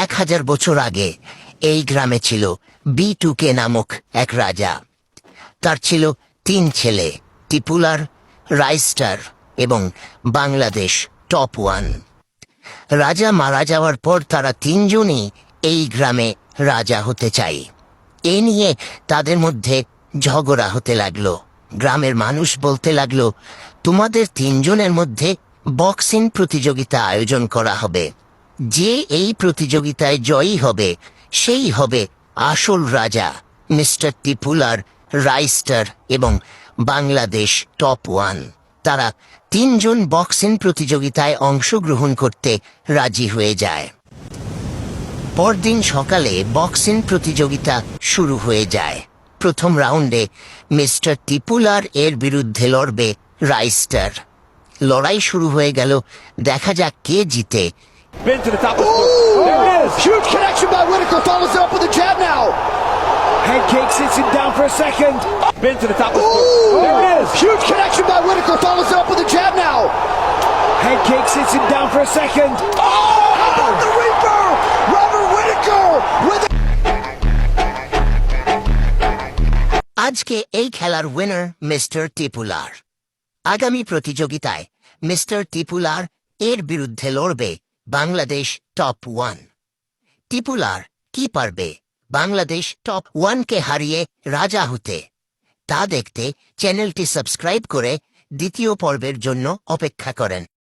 1000 বছর আগে এই গ্রামে ছিল B2K নামক এক রাজা। তার ছিল 3 ছেলে, টিপুলার, রাইস্টার এবং বাংলাদেশ টপ 1। রাজা মারা যাওয়ার পর তারা 3 জনই এই গ্রামে রাজা হতে চায়। এ নিয়ে তাদের মধ্যে ঝগড়া হতে লাগলো। গ্রামের মানুষ বলতে লাগলো, তোমাদের 3 জনের মধ্যে বক্সিং প্রতিযোগিতা আয়োজন করা হবে। যে এই প্রতিযোগিতায় জয়ী হবে সেই হবে আসল রাজা। মিস্টার টিপুলার, রাইস্টার এবং বাংলাদেশ টপ 1 তারা 3 জন বক্সিং প্রতিযোগিতায় অংশগ্রহণ করতে রাজি হয়ে যায়। পরদিন সকালে বক্সিং প্রতিযোগিতা শুরু হয়ে যায়। প্রথম রাউন্ডে মিস্টার টিপুলার এর বিরুদ্ধে লড়বে রাইস্টার। লড়াই শুরু হয়ে গেল, দেখা যাক কে জিতে। Spin to the top of the There it is. Huge connection by Whitaker. Follows it up with a jab now. Headkick sits him down for a second. Spin to the top of the There it is. Huge connection by Whitaker. Follows it up with a jab now. Headkick sits him down for a second. Oh, how about the Reaper? Robert Whitaker with আজকে এই খেলার winner mister টিপুলার। আগামী প্রতিযোগিতায় mister টিপুলার এর বিরুদ্ধে লড়বে Bangladesh top 1। টিপুলার কি পারবে বাংলাদেশ টপ 1কে হারিয়ে রাজা হতে? তা দেখতে চ্যানেলটি সাবস্ক্রাইব করে দ্বিতীয় পর্বের জন্য অপেক্ষা করেন।